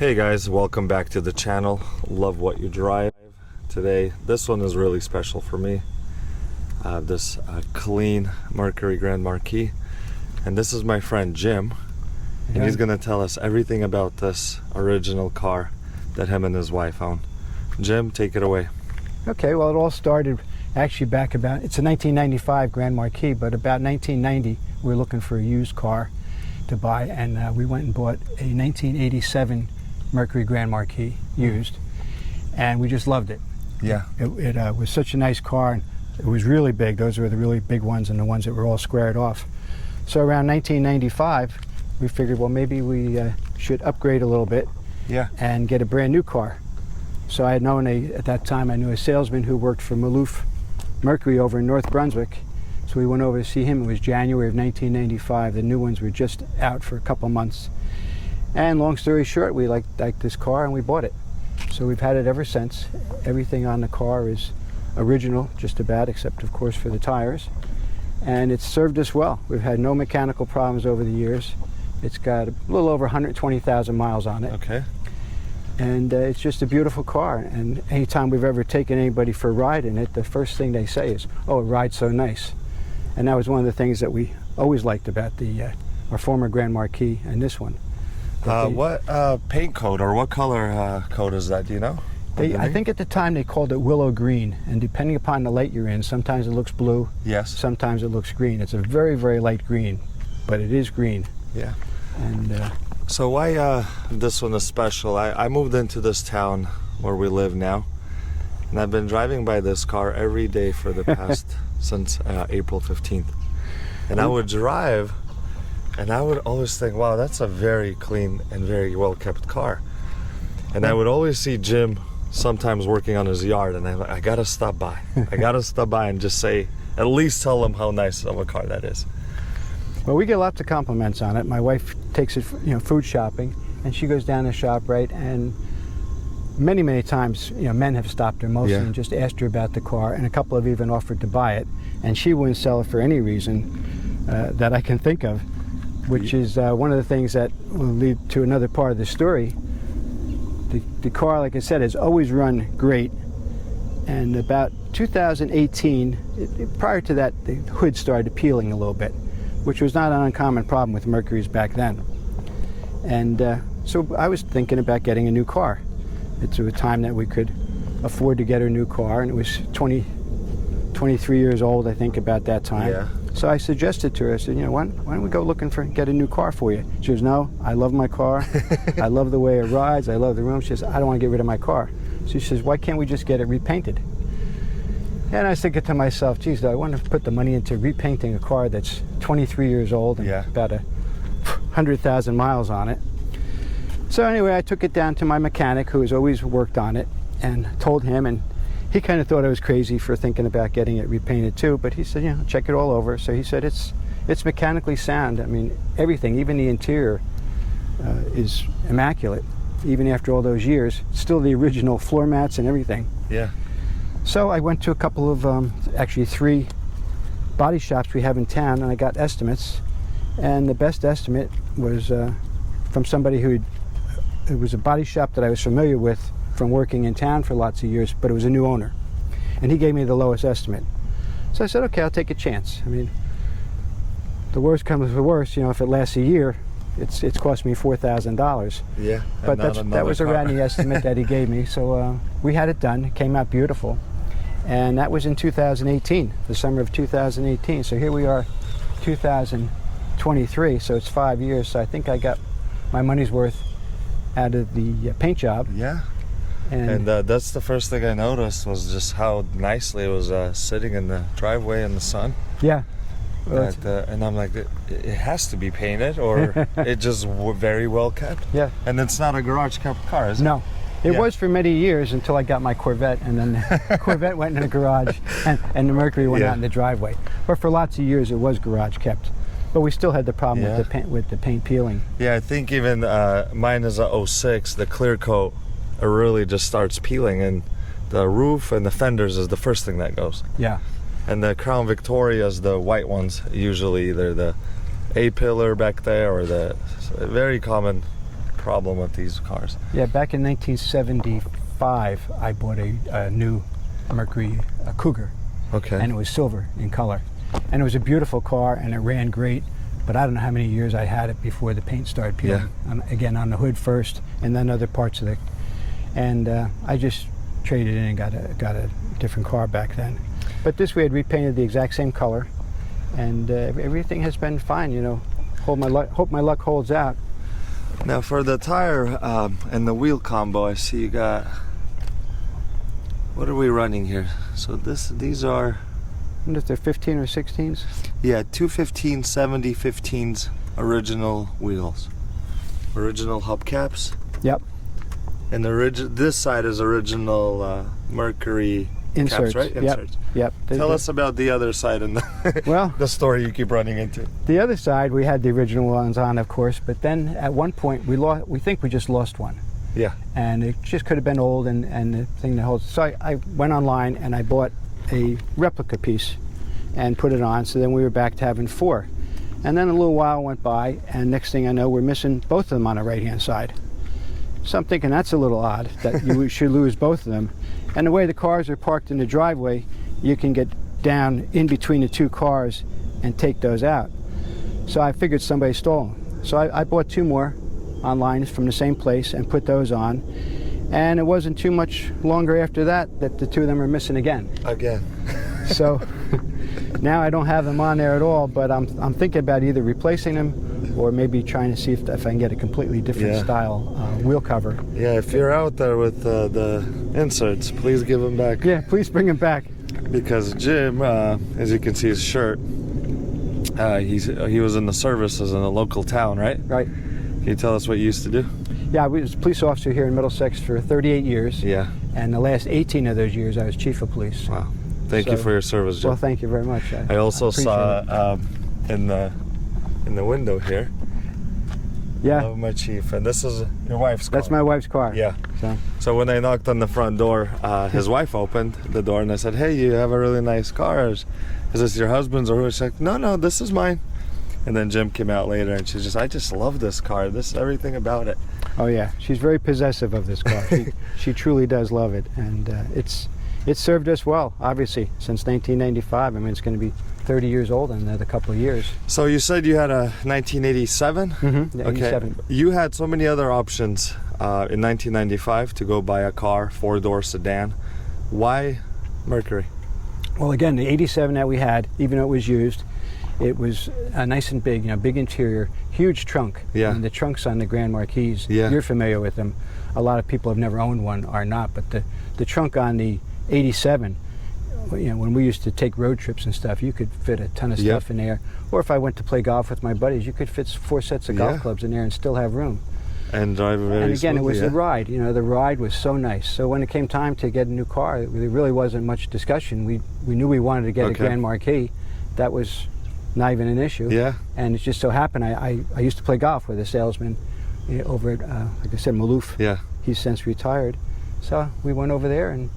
Hey guys, welcome back to the channel. Love what you drive. Today, this one is really special for me. I have this clean Mercury Grand Marquis, and this is my friend Jim, and he's gonna tell us everything about this original car that him and his wife own. Jim, take it away. Okay, well, it all started actually back about, it's a 1995 Grand Marquis, but about 1990 we were looking for a used car to buy, and we went and bought a 1987 Mercury Grand Marquis used, and we just loved it. Yeah. It was such a nice car, and it was really big. Those were the really big ones and the ones that were all squared off. So around 1995, we figured, well, maybe we should upgrade a little bit and get a brand new car. So I had known at that time, I knew a salesman who worked for Maloof Mercury over in North Brunswick. So we went over to see him. It was January of 1995. The new ones were just out for a couple months. And long story short, we liked this car and we bought it. So we've had it ever since. Everything on the car is original, just about, except of course for the tires. And it's served us well. We've had no mechanical problems over the years. It's got a little over 120,000 miles on it. Okay. And it's just a beautiful car. And anytime we've ever taken anybody for a ride in it, the first thing they say is, "Oh, it rides so nice." And that was one of the things that we always liked about our former Grand Marquis and this one. What paint coat or what color coat is that? Do you know? I think at the time they called it willow green, and depending upon the light you're in, sometimes it looks blue. Yes. Sometimes it looks green. It's a very, very light green, but it is green. Yeah. And so why this one is special? I moved into this town where we live now, and I've been driving by this car every day for the past since April 15th. And I would drive, and I would always think, wow, that's a very clean and very well kept car. And I would always see Jim sometimes working on his yard, and I gotta stop by. I gotta stop by and just say, at least tell him how nice of a car that is. well, we get lots of compliments on it. My wife takes it, food shopping, and she goes down to ShopRite, and many, many times, men have stopped her mostly and just asked her about the car, and a couple have even offered to buy it, and she wouldn't sell it for any reason that I can think of, which is one of the things that will lead to another part of the story. The car, like I said, has always run great, and about 2018, prior to that, the hood started peeling a little bit, which was not an uncommon problem with Mercury's back then. And so I was thinking about getting a new car. It's a time that we could afford to get a new car, and it was 23 years old, I think, about that time. Yeah. So I suggested to her, I said, why don't we go get a new car for you? She goes, no, I love my car. I love the way it rides. I love the room. She says, I don't want to get rid of my car. So she says, why can't we just get it repainted? And I was thinking to myself, geez, I want to put the money into repainting a car that's 23 years old and about 100,000 miles on it. So anyway, I took it down to my mechanic, who has always worked on it, and told him, and he kind of thought I was crazy for thinking about getting it repainted too, but he said, check it all over. So he said it's mechanically sound. I mean, everything, even the interior is immaculate. Even after all those years, still the original floor mats and everything. Yeah. So I went to a couple of, actually 3 body shops we have in town, and I got estimates. And the best estimate was from somebody it was a body shop that I was familiar with from working in town for lots of years, but it was a new owner. And he gave me the lowest estimate. So I said, okay, I'll take a chance. I mean, the worst comes to the worst, if it lasts a year, it's cost me $4,000. Yeah. But that was around the estimate that he gave me. So we had it done. It came out beautiful. And that was in 2018, the summer of 2018. So here we are, 2023, so it's 5 years. So I think I got my money's worth out of the paint job. Yeah. And that's the first thing I noticed, was just how nicely it was sitting in the driveway in the sun. Yeah. Well, and I'm like, it has to be painted, or it just very well kept. Yeah. And it's not a garage kept car, is it? No. It was for many years until I got my Corvette, and then the Corvette went in the garage, and the Mercury went out in the driveway. But for lots of years, it was garage kept. But we still had the problem with the paint peeling. Yeah, I think even mine is a 06, the clear coat. It really just starts peeling, and the roof and the fenders is the first thing that goes. Yeah. And the Crown Victorias, the white ones, usually either the A-pillar back there or the very common problem with these cars. Yeah, back in 1975, I bought a new Mercury Cougar, Okay. and it was silver in color. And it was a beautiful car, and it ran great, but I don't know how many years I had it before the paint started peeling. Again, on the hood first, and then other parts of it. And I just traded in and got a different car back then. But this we had repainted the exact same color, and everything has been fine, you know. Hope my luck holds out. Now for the tire and the wheel combo, I see you got, what are we running here? So these are, I wonder if they're 15 or 16s. yeah, 215 70-15s original wheels. Original hubcaps. Yep. And this side is original Mercury Inserts. caps, right? Inserts. Yep. Tell us about the other side and Well, the story you keep running into. the other side, we had the original ones on, of course, but then at one point we think we just lost one. Yeah. And it just could have been old and the thing that holds. So I went online and I bought a replica piece and put it on, so then we were back to having 4. And then a little while went by, and next thing I know, we're missing both of them on the right-hand side. So I'm thinking that's a little odd, that you should lose both of them. And the way the cars are parked in the driveway, you can get down in between the two cars and take those out. So I figured somebody stole them. So I bought 2 more online from the same place and put those on. And it wasn't too much longer after that the 2 of them are missing again. Again. So now I don't have them on there at all, but I'm thinking about either replacing them or maybe trying to see if I can get a completely different style wheel cover. Yeah, if you're out there with the inserts, please give them back. Yeah, please bring them back. Because Jim, as you can see his shirt, he was in the services in a local town, right? Right. Can you tell us what you used to do? Yeah, I was a police officer here in Middlesex for 38 years. Yeah. And the last 18 of those years I was chief of police. Wow. Thank you for your service, Jim. Well, thank you very much. I also appreciate saw in the window here. Yeah. Love my chief, and this is your wife's car. That's my wife's car. Yeah. So So when I knocked on the front door, his wife opened the door, and I said, "Hey, you have a really nice car. Is this your husband's?" Or she's like, "No, this is mine." And then Jim came out later, and she's just, "I just love this car. This everything about it." Oh yeah, she's very possessive of this car. She truly does love it, and it's served us well, obviously, since 1995. I mean, it's going to be 30 years old in another couple of years. So you said you had a 1987? Mm-hmm. Okay. 87. You had so many other options in 1995 to go buy a car, 4-door sedan. Why Mercury? Well, again, the 87 that we had, even though it was used, it was nice and big, big interior, huge trunk. Yeah. And the trunks on the Grand Marquis, Yeah. You're familiar with them. A lot of people have never owned one, are not, but the trunk on the 87, when we used to take road trips and stuff, you could fit a ton of stuff in there. Or if I went to play golf with my buddies, you could fit 4 sets of golf clubs in there and still have room. And drive very And again, smoothly, it was the ride. The ride was so nice. So when it came time to get a new car, there really wasn't much discussion. We knew we wanted to get a Grand Marquis. That was not even an issue. Yeah. And it just so happened I used to play golf with a salesman over at, like I said, Maloof. Yeah. He's since retired. So we went over there and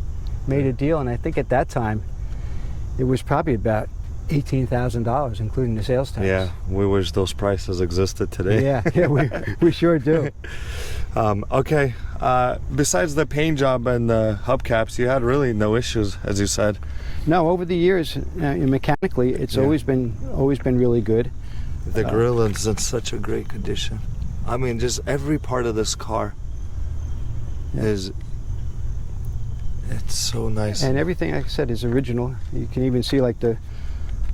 made a deal. And I think at that time, it was probably about $18,000, including the sales tax. Yeah, we wish those prices existed today. Yeah, we sure do. Okay, besides the paint job and the hubcaps, you had really no issues, as you said. No, over the years, mechanically, it's always been really good. The grill is in such a great condition. I mean, just every part of this car it's so nice. And everything, like I said, is original. You can even see like the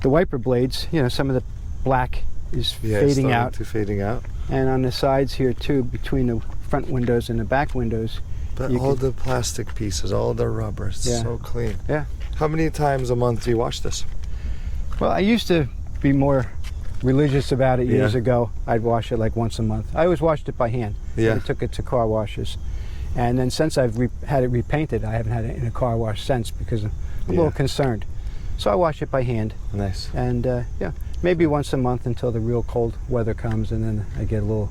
wiper blades, some of the black is fading out. Fading out. And on the sides here too, between the front windows and the back windows. But all the plastic pieces, all the rubber, it's so clean. Yeah. How many times a month do you wash this? Well, I used to be more religious about it years ago. I'd wash it like once a month. I always washed it by hand. Yeah. I took it to car washes. And then since I've had it repainted, I haven't had it in a car wash since because I'm a little concerned. So I wash it by hand. Nice. And maybe once a month until the real cold weather comes, and then I get a little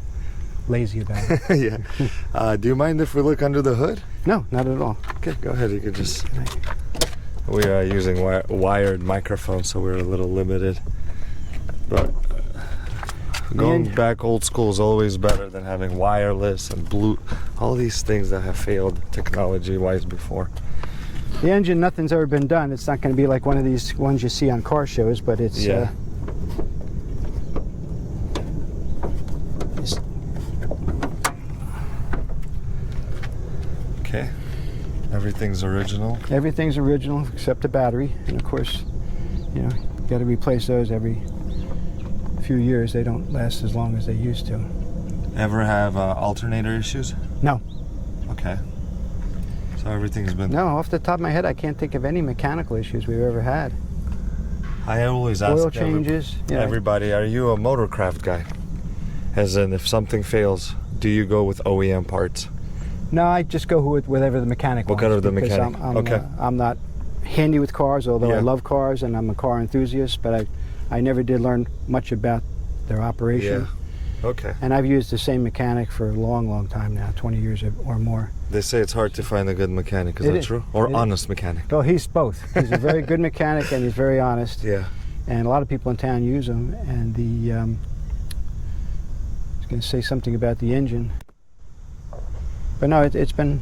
lazy about it. Yeah. Do you mind if we look under the hood? No, not at all. Okay, go ahead. You could just... We are using wired microphones, so we're a little limited. But Going back old school is always better than having wireless and blue, all these things that have failed technology-wise before. The engine, nothing's ever been done. It's not going to be like one of these ones you see on car shows, but it's... Yeah. Okay. Everything's original. Everything's original except the battery. And of course, you know, you got to replace those every few years. They don't last as long as they used to. Ever have alternator issues? No. Okay. So everything's been... No, off the top of my head, I can't think of any mechanical issues we've ever had. I always ask oil changes. everybody, are you a motorcraft guy? As in, if something fails, do you go with OEM parts? No, I just go with whatever the mechanic wants. Whatever the mechanic. Okay. I'm not handy with cars, although I love cars and I'm a car enthusiast, but I never did learn much about their operation. Yeah. Okay. And I've used the same mechanic for a long, long time now, 20 years or more. They say it's hard to find a good mechanic. Is that true? Or honest mechanic? Well, he's both. He's a very good mechanic and he's very honest. Yeah. And a lot of people in town use him. And the, I was going to say something about the engine. But no, it's been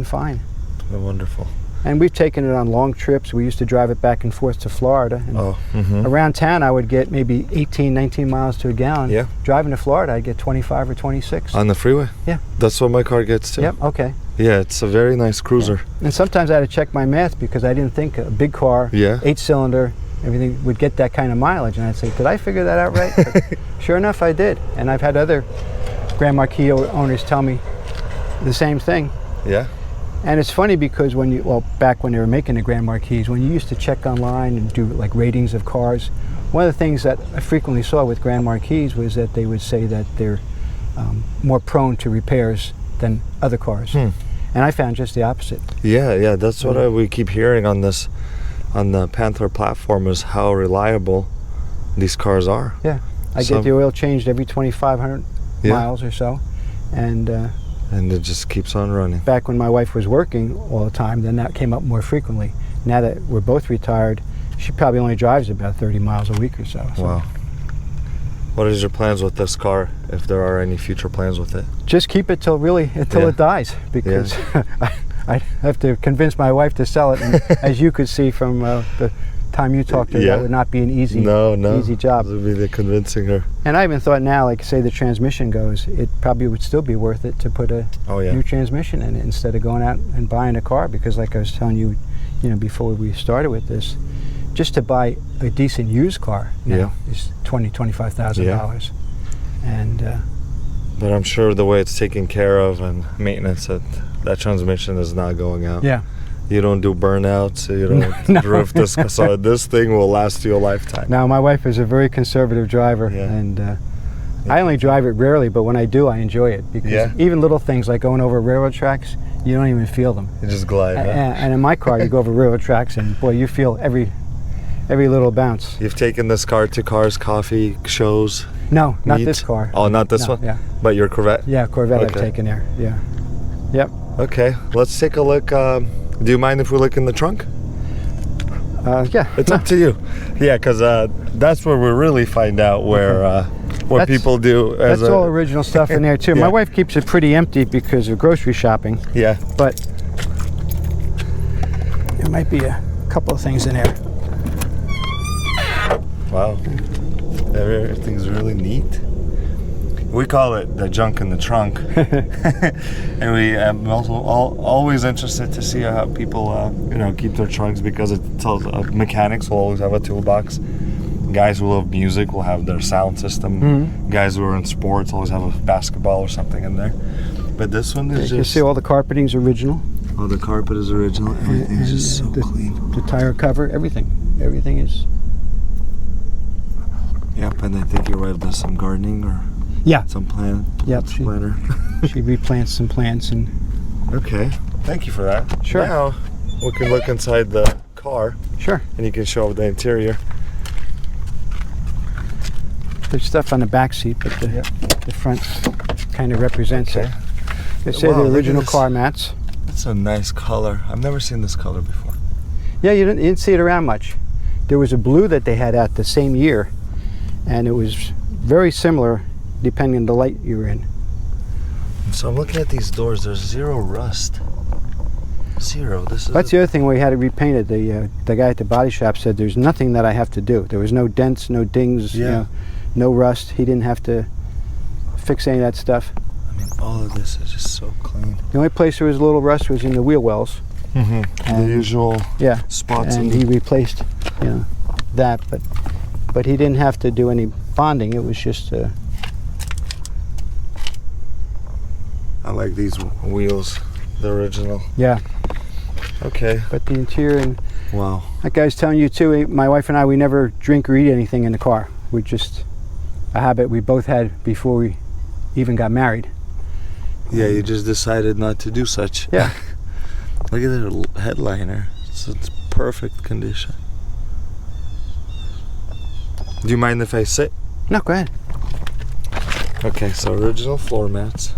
fine. It's been wonderful. And we've taken it on long trips. We used to drive it back and forth to Florida. And around town, I would get maybe 18, 19 miles to a gallon. Yeah. Driving to Florida, I'd get 25 or 26. On the freeway? Yeah. That's what my car gets too. Yep, okay. Yeah, it's a very nice cruiser. Yeah. And sometimes I had to check my math because I didn't think a big car, 8-cylinder, everything would get that kind of mileage. And I'd say, did I figure that out right? But sure enough, I did. And I've had other Grand Marquis owners tell me the same thing. Yeah. And it's funny because back when they were making the Grand Marquis, when you used to check online and do like ratings of cars, one of the things that I frequently saw with Grand Marquis was that they would say that they're more prone to repairs than other cars. And I found just the opposite. Yeah, that's what we keep hearing on the Panther platform, is how reliable these cars are. Yeah, I get the oil changed every 2,500 miles or so. And it just keeps on running. Back when my wife was working all the time, then that came up more frequently. Now that we're both retired, she probably only drives about 30 miles a week or so. Wow. What is your plans with this car, if there are any future plans with it? Just keep it till it dies, because I have to convince my wife to sell it. And as you could see from the time you talked to her, that would not be an easy job. It would be the convincing her. And I even thought now, like say the transmission goes, it probably would still be worth it to put a new transmission in it instead of going out and buying a car, because like I was telling you, before we started with this, just to buy a decent used car now is $20,000-$25,000. And but I'm sure the way it's taken care of and maintenance, that transmission is not going out. Yeah. You don't do burnouts, you don't drift this, so this thing will last you a lifetime. Now, my wife is a very conservative driver, and I only drive it rarely, but when I do, I enjoy it, because even little things like going over railroad tracks, you don't even feel them. You just glide. And in my car, you go over railroad tracks, and boy, you feel every little bounce. You've taken this car to cars, coffee, shows? No, not this car. Oh, not this one? Yeah. But your Corvette? Yeah, Corvette I've taken there, yeah. Yep. Okay, let's take a look. Do you mind if we look in the trunk? Yeah. It's up to you. Yeah, because that's where we really find out where what people do. That's all original stuff in there too. My wife keeps it pretty empty because of grocery shopping. Yeah. But there might be a couple of things in there. Wow. Everything's really neat. We call it the junk in the trunk. And we am also always interested to see how people keep their trunks, because it tells mechanics will always have a toolbox. Guys who love music will have their sound system. Guys who are in sports always have a basketball or something in there. But this one is you can see all the carpeting's original. Oh, the carpet is original. Everything's just so clean. The tire cover, everything is. Yep, and I think you're right, there's some gardening or some plant. Yep, planter. She replants some plants and. Okay, thank you for that. Sure. Now we can look inside the car. Sure. And you can show the interior. There's stuff on the back seat, but the front kind of represents it. They say the original car mats. That's a nice color. I've never seen this color before. Yeah, you didn't see it around much. There was a blue that they had out the same year, and it was very similar depending on the light you're in. So I'm looking at these doors. There's zero rust. Zero. This is. That's the other thing we had to repaint it. The guy at the body shop said there's nothing that I have to do. There was no dents, no dings, no rust. He didn't have to fix any of that stuff. I mean, all of this is just so clean. The only place there was a little rust was in the wheel wells. The usual spots. And he replaced, that, but he didn't have to do any bonding. It was just. I like these wheels, the original. Yeah. Okay. But the interior and. Wow. Like I was telling you too, my wife and I, we never drink or eat anything in the car. We just a habit we both had before we even got married. Yeah, you just decided not to do such. Yeah. Look at the headliner. It's perfect condition. Do you mind if I sit? No, go ahead. Okay, so original floor mats.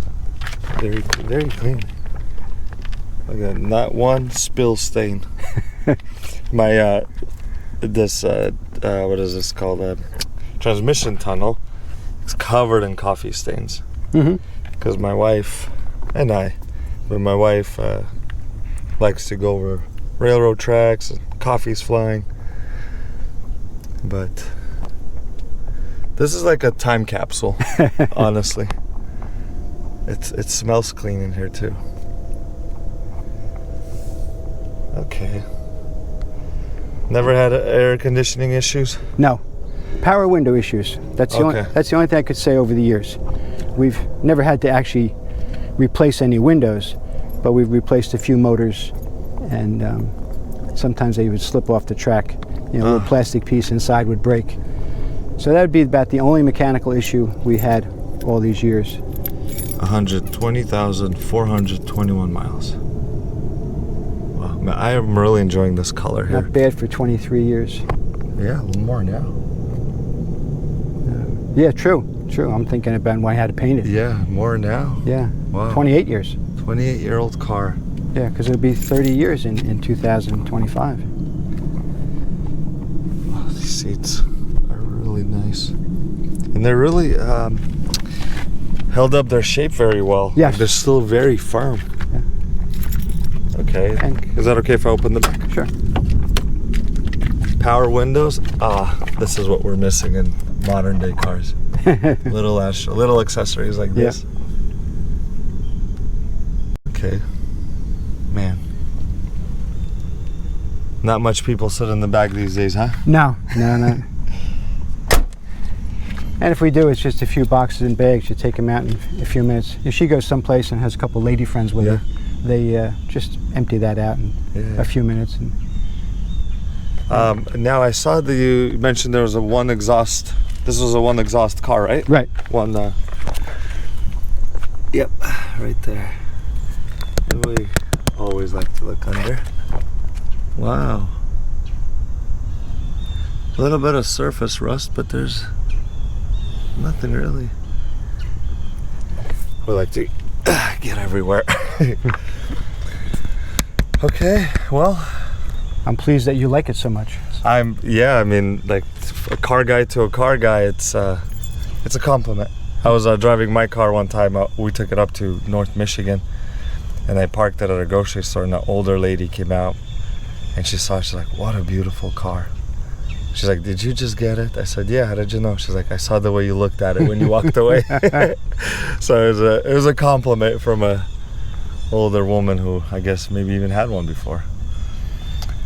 Very, very clean. Look at that, not one spill stain. My what is this called? Transmission tunnel. It's covered in coffee stains. Because my wife and I, but my wife likes to go over railroad tracks and coffee's flying. But this is like a time capsule, honestly. It smells clean in here too. Okay. Never had air conditioning issues? No. Power window issues. That's the only thing I could say over the years. We've never had to actually replace any windows, but we've replaced a few motors, and sometimes they would slip off the track. A little plastic piece inside would break. So that would be about the only mechanical issue we had all these years. 120,421 miles. Wow, man, I am really enjoying this color here. Not bad for 23 years. Yeah, a little more now. Yeah, true. I'm thinking about when I had to paint it. Yeah, more now. Yeah. Wow. 28 years. 28-year-old car. Yeah, because it'll be 30 years in 2025. Wow, these seats are really nice. And they're really held up their shape very well. Yes. Like they're still very firm. Yeah. Okay. And is that okay if I open the back? Sure. Power windows. This is what we're missing in modern day cars. little accessories like this. Okay. Man. Not much people sit in the back these days, huh? No. And if we do, it's just a few boxes and bags. You take them out in a few minutes. If she goes someplace and has a couple lady friends with her, they just empty that out in a few minutes. And now I saw that you mentioned there was a one exhaust. This was a one exhaust car, right? Right. One. Yep, right there. And we always like to look under. Wow. A little bit of surface rust, but there's nothing really. We like to get everywhere. Okay, well. I'm pleased that you like it so much. I mean, like a car guy to a car guy, it's a compliment. I was driving my car one time. We took it up to North Michigan, and I parked it at a grocery store, and an older lady came out, and she's like, "What a beautiful car." She's like, "Did you just get it?" I said, "Yeah, how did you know?" She's like, "I saw the way you looked at it when you walked away." So it was a compliment from a older woman who I guess maybe even had one before.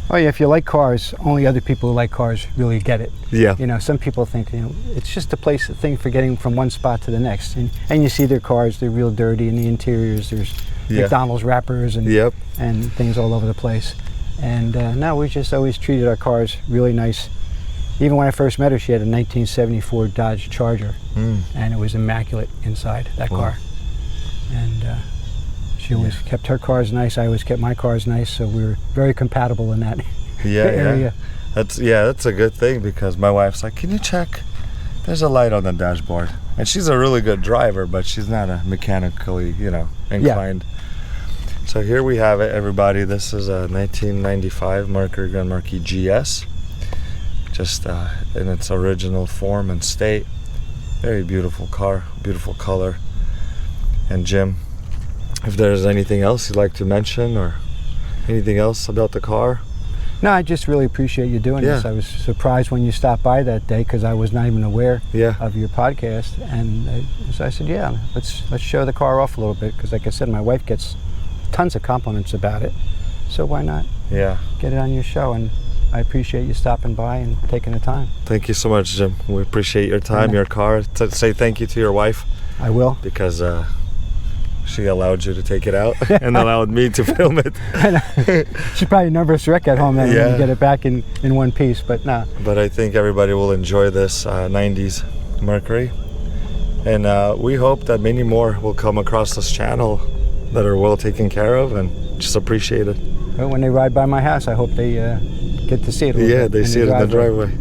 Oh yeah, if you like cars, only other people who like cars really get it. Yeah. Some people think, it's just a thing for getting from one spot to the next. And you see their cars, they're real dirty, in the interiors there's McDonald's wrappers and things all over the place. And no, we just always treated our cars really nice. Even when I first met her, she had a 1974 Dodge Charger, and it was immaculate inside that car. And she always kept her cars nice. I always kept my cars nice, so we were very compatible in that area. That's a good thing, because my wife's like, "Can you check? There's a light on the dashboard." And she's a really good driver, but she's not a mechanically, inclined. So here we have it, everybody. This is a 1995 Mercury Grand Marquis GS, just in its original form and state. Very beautiful car, beautiful color. And Jim, if there's anything else you'd like to mention or anything else about the car? No, I just really appreciate you doing this. I was surprised when you stopped by that day because I was not even aware of your podcast. And so I said, yeah, let's show the car off a little bit because, like I said, my wife gets tons of compliments about it. So why not get it on your show? And I appreciate you stopping by and taking the time. Thank you so much, Jim. We appreciate your time, your car. Say thank you to your wife. I will. Because she allowed you to take it out and allowed me to film it. She's probably a nervous wreck at home when you get it back in one piece, but no. But I think everybody will enjoy this 90s Mercury. And we hope that many more will come across this channel that are well taken care of and just appreciate it. Well, when they ride by my house, I hope they get to see it a little bit. They see it in the driveway.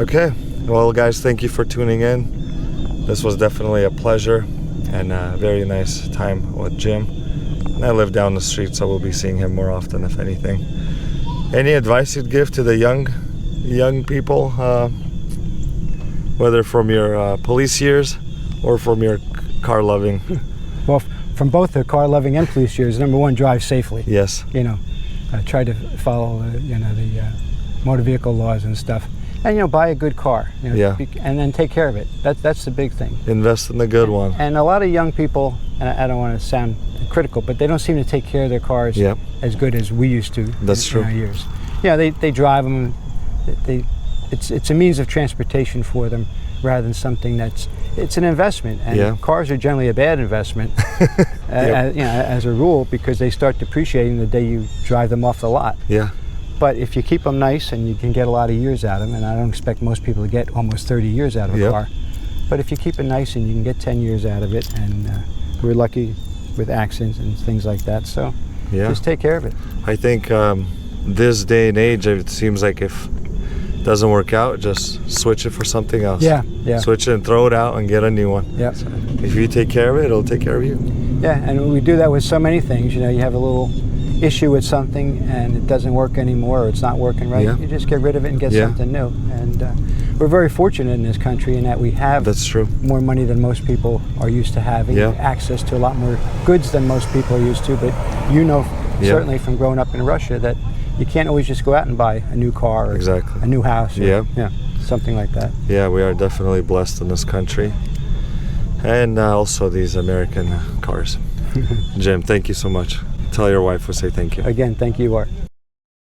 Okay. Well, guys, thank you for tuning in. This was definitely a pleasure. And a very nice time with Jim. And I live down the street, so we'll be seeing him more often, if anything. Any advice you'd give to the young people, whether from your police years or from your car loving? Well, from both the car loving and police years, number one, drive safely. Yes. Try to follow the motor vehicle laws and stuff. And buy a good car, and then take care of it. That's the big thing. Invest in the good one. And a lot of young people, and I don't want to sound critical, but they don't seem to take care of their cars as good as we used to. That's true. In our years. They drive them. It's a means of transportation for them rather than something it's an investment. And cars are generally a bad investment, as a rule, because they start depreciating the day you drive them off the lot. Yeah. But if you keep them nice and you can get a lot of years out of them, and I don't expect most people to get almost 30 years out of a car, but if you keep it nice and you can get 10 years out of it, and we're lucky with accidents and things like that, so just take care of it. I think this day and age, it seems like if it doesn't work out, just switch it for something else. Yeah. Switch it and throw it out and get a new one. Yeah. So if you take care of it, it'll take care of you. Yeah, and we do that with so many things. You have a little issue with something and it doesn't work anymore, or it's not working right, you just get rid of it and get something new. And we're very fortunate in this country in that we have more money than most people are used to having, access to a lot more goods than most people are used to. But certainly from growing up in Russia, that you can't always just go out and buy a new car or a new house or something like that. Yeah, we are definitely blessed in this country, and also these American cars. Jim, thank you so much. Tell your wife we'll say thank you. Again, thank you, Art.